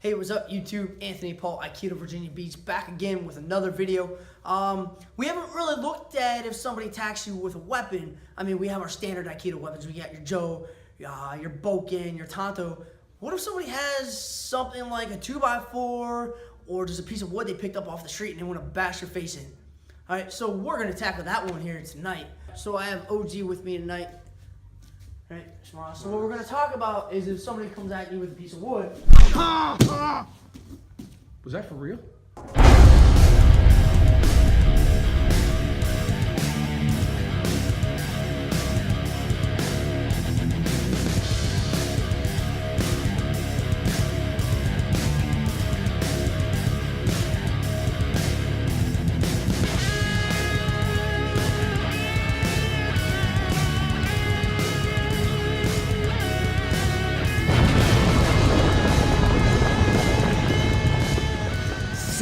Hey, what's up YouTube? Anthony Paul, Aikido of Virginia Beach, back again with another video. We haven't really looked at if somebody attacks you with a weapon. I mean, we have our standard Aikido weapons. We got your Jo, your Boken, your Tanto. What if somebody has something like a 2x4 or just a piece of wood they picked up off the street and they want to bash your face in? All right, so we're going to tackle that one here tonight. So I have OG with me tonight. Right, so what we're going to talk about is if somebody comes at you with a piece of wood. Was that for real?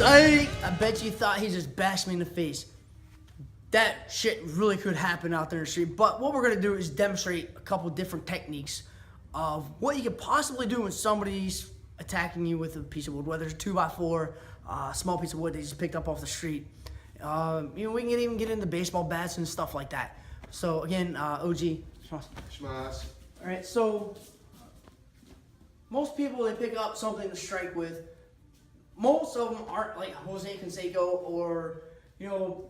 Psych! I bet you thought he just bashed me in the face. That shit really could happen out there in the street. But what we're gonna do is demonstrate a couple different techniques of what you could possibly do when somebody's attacking you with a piece of wood, whether it's a 2x4, a small piece of wood they just picked up off the street. We can even get into baseball bats and stuff like that. So again, OG. Schmas. All right, so most people, they pick up something to strike with. Most of them aren't like Morihei Ueshiba or, Iwama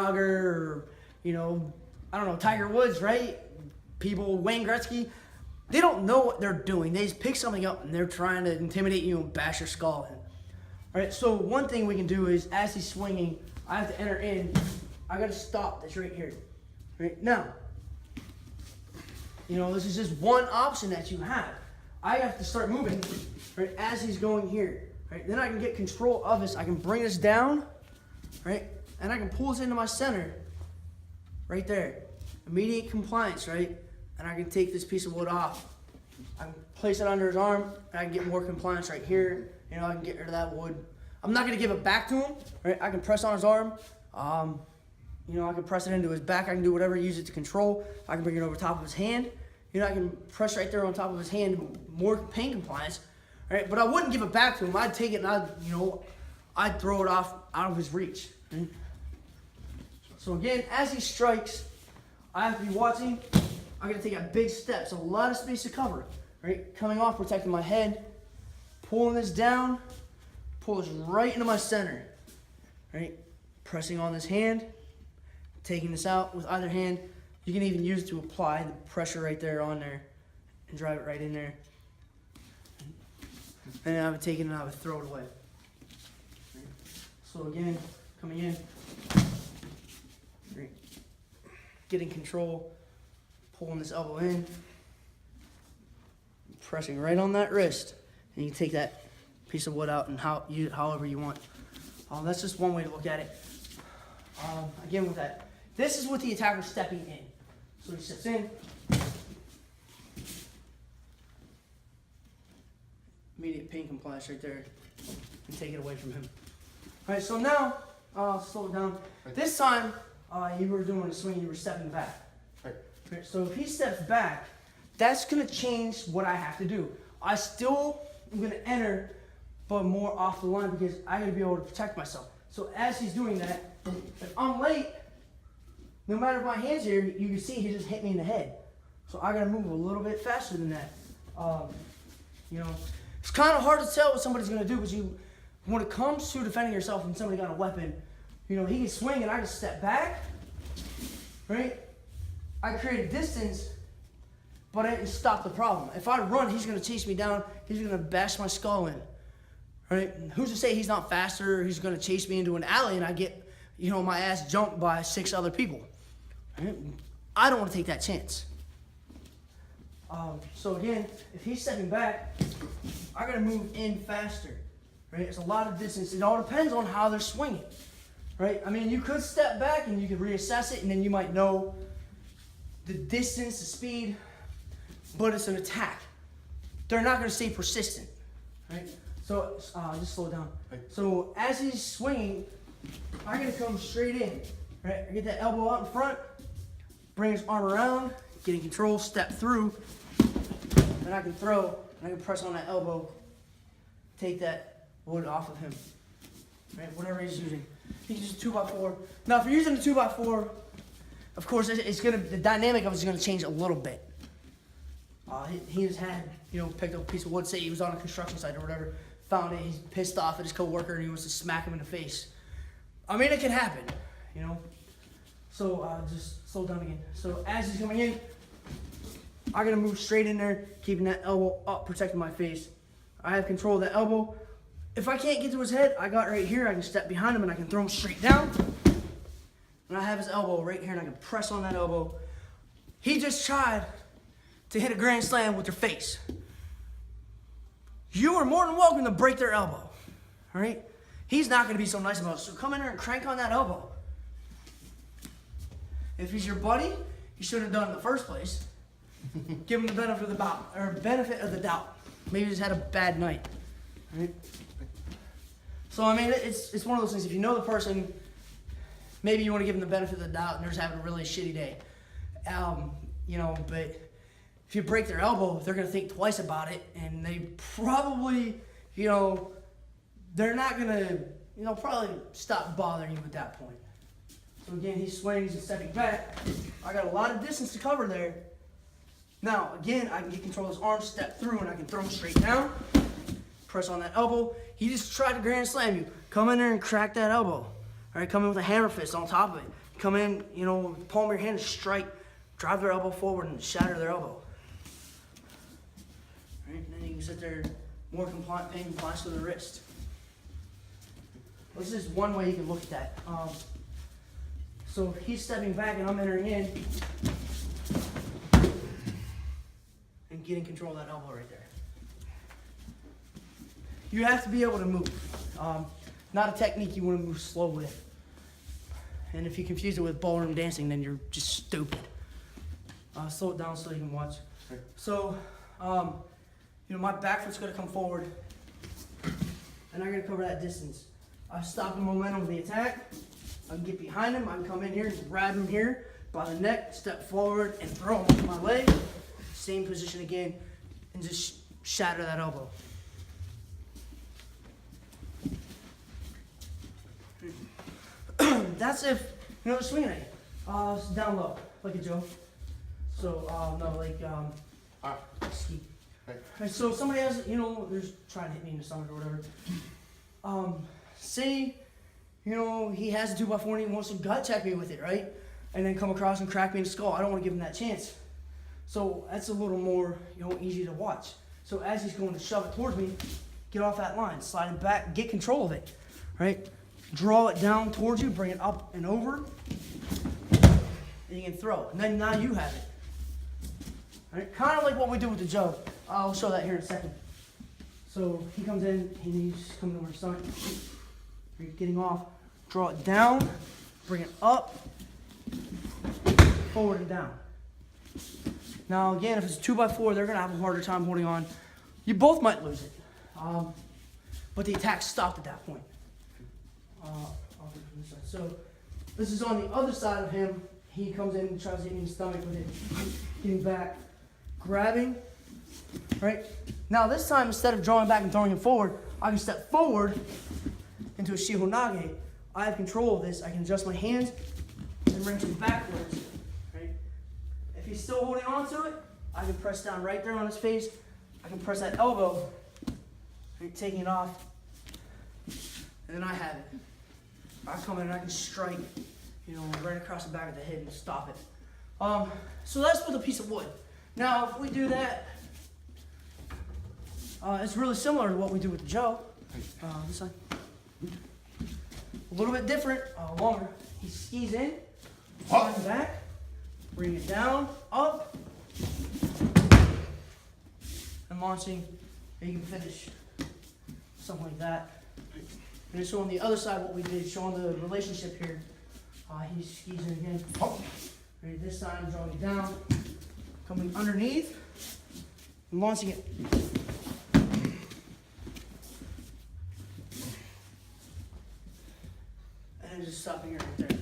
or, I don't know, Tiger Woods, right? People, Wayne Gretzky, they don't know what they're doing. They just pick something up and they're trying to intimidate you and bash your skull in. All right, so one thing we can do is as he's swinging, I have to enter in. I got to stop this right here. Right now, this is just one option that you have. I have to start moving right as he's going here. Right, then I can get control of this. I can bring this down, right, and I can pull this into my center, right there. Immediate compliance, right, and I can take this piece of wood off. I can place it under his arm, and I can get more compliance right here. I can get rid of that wood. I'm not gonna give it back to him, right? I can press on his arm. I can press it into his back. I can do whatever, use it to control. I can bring it over top of his hand. I can press right there on top of his hand, more pain compliance, right? But I wouldn't give it back to him. I'd take it and I'd throw it off out of his reach. Right? So again, as he strikes, I have to be watching. I'm gonna take a big step, so a lot of space to cover, right? Coming off, protecting my head, pulling this down, pull this right into my center, right? Pressing on this hand, taking this out with either hand. You can even use it to apply the pressure right there on there and drive it right in there. And then I would take it and I would throw it away. So again, coming in, getting control, pulling this elbow in, pressing right on that wrist, and you can take that piece of wood out and however you want. That's just one way to look at it. Again, with that, this is with the attacker stepping in. So he steps in. Immediate pain compliance right there. And take it away from him. All right, so now, slow it down. This time, you were doing a swing, you were stepping back. Right, so if he steps back, that's gonna change what I have to do. I still am gonna enter, but more off the line because I gotta be able to protect myself. So as he's doing that, if I'm late, no matter if my hand's here, you can see he just hit me in the head. So I gotta move a little bit faster than that. It's kind of hard to tell what somebody's gonna do, but when it comes to defending yourself and somebody got a weapon, he can swing and I can step back, right? I create a distance, but I didn't stop the problem. If I run, he's gonna chase me down, he's gonna bash my skull in, right? Who's to say he's not faster, or he's gonna chase me into an alley and I get, my ass jumped by 6 other people. Right? I don't want to take that chance. So again, if he's stepping back, I gotta move in faster. Right? It's a lot of distance. It all depends on how they're swinging. Right? I mean, you could step back and you could reassess it, and then you might know the distance, the speed, but it's an attack. They're not gonna stay persistent. Right? So just slow down. So as he's swinging, I'm gonna come straight in, right? I get that elbow out in front, bring his arm around, get in control, step through, and I can throw And I can press on that elbow, take that wood off of him. Right, whatever he's using. He can use a 2x4. Now, if you're using a 2x4, of course, the dynamic of it is gonna change a little bit. He just had, picked up a piece of wood, say he was on a construction site or whatever, found it, he's pissed off at his coworker and he wants to smack him in the face. I mean, it can happen, So just slow down again. So as he's coming in, I'm gonna move straight in there, keeping that elbow up, protecting my face. I have control of that elbow. If I can't get to his head, I got right here, I can step behind him and I can throw him straight down. And I have his elbow right here and I can press on that elbow. He just tried to hit a grand slam with your face. You are more than welcome to break their elbow, all right? He's not gonna be so nice about it, so come in there and crank on that elbow. If he's your buddy, you shouldn't have done it in the first place. Give him the benefit of the doubt. Maybe he's had a bad night, all right? So I mean, it's one of those things, if you know the person, maybe you wanna give them the benefit of the doubt and they're just having a really shitty day. But if you break their elbow, they're gonna think twice about it, and they probably, they're not gonna, probably stop bothering you at that point. So again, he swings and stepping back. I got a lot of distance to cover there. Now, again, I can get control of his arm, step through, and I can throw him straight down. Press on that elbow. He just tried to grand slam you. Come in there and crack that elbow. All right, come in with a hammer fist on top of it. Come in, with the palm of your hand and strike. Drive their elbow forward and shatter their elbow. Right, and then you can sit there, more pain compliance to the wrist. This is one way you can look at that. So he's stepping back and I'm entering in and getting control of that elbow right there. You have to be able to move. Not a technique you want to move slow with. And if you confuse it with ballroom dancing, then you're just stupid. Slow it down so you can watch. Right. So, my back foot's gonna come forward and I'm gonna cover that distance. I stop the momentum of the attack. I can get behind him. I can come in here, grab him here by the neck, step forward and throw him with my leg. Same position again, and just shatter that elbow. That's if, they're swinging at you. Down low, like a joke. So, ski. Right. So somebody has, they're trying to hit me in the stomach or whatever. Say, he has a 2x4 and he wants to gut check me with it, right? And then come across and crack me in the skull. I don't want to give him that chance. So that's a little more, easy to watch. So as he's going to shove it towards me, get off that line, slide it back, get control of it, right? Draw it down towards you, bring it up and over, and you can throw. And then now you have it. Right? Kind of like what we do with the Joe. I'll show that here in a second. So he comes in and he's coming over the stomach. Getting off, draw it down, bring it up, forward and down. Now again, if it's a 2x4, they're gonna have a harder time holding on. You both might lose it, but the attack stopped at that point. So this is on the other side of him. He comes in and tries to hit me in the stomach with it. Getting back, grabbing, right? Now this time, instead of drawing back and throwing him forward, I can step forward into a shihonage. I have control of this. I can adjust my hands and wrench him backwards, right? If he's still holding on to it, I can press down right there on his face. I can press that elbow, right, taking it off, and then I have it. I come in and I can strike, right across the back of the head and stop it. So that's with a piece of wood. Now, if we do that, it's really similar to what we do with the Joe. This side. A little bit different, longer. He skis in, slide back, bring it down, up, and launching, and you can finish. Something like that. And just showing the other side what we did, showing the relationship here. He skis in again. Right, this time, drawing it down, coming underneath, and launching it. And just stopping it right there.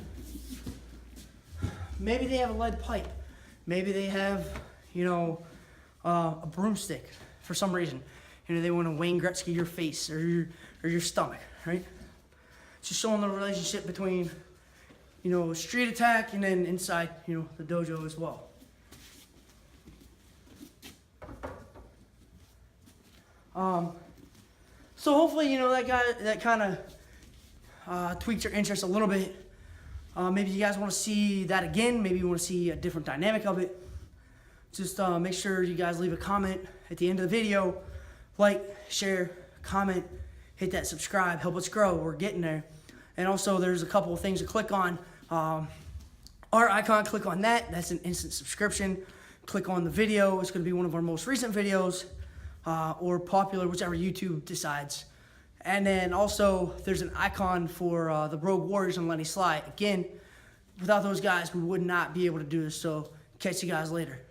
Maybe they have a lead pipe. Maybe they have, a broomstick. for some reason. You know, they want to Wayne Gretzky your face or your stomach, right? Just showing the relationship between, you know, street attack and then inside, you know, the dojo as well. So hopefully, you know, that kind of tweaks your interest a little bit. Maybe you guys want to see that again. Maybe you want to see a different dynamic of it. Just make sure you guys leave a comment at the end of the video. Like, share, comment, hit that subscribe. Help us grow. We're getting there. And also, there's a couple of things to click on. Our icon, click on that. That's an instant subscription. Click on the video. It's going to be one of our most recent videos. Or popular, whichever YouTube decides. And then also, there's an icon for the Rogue Warriors and Lenny Sly. Again, without those guys, we would not be able to do this. So, catch you guys later.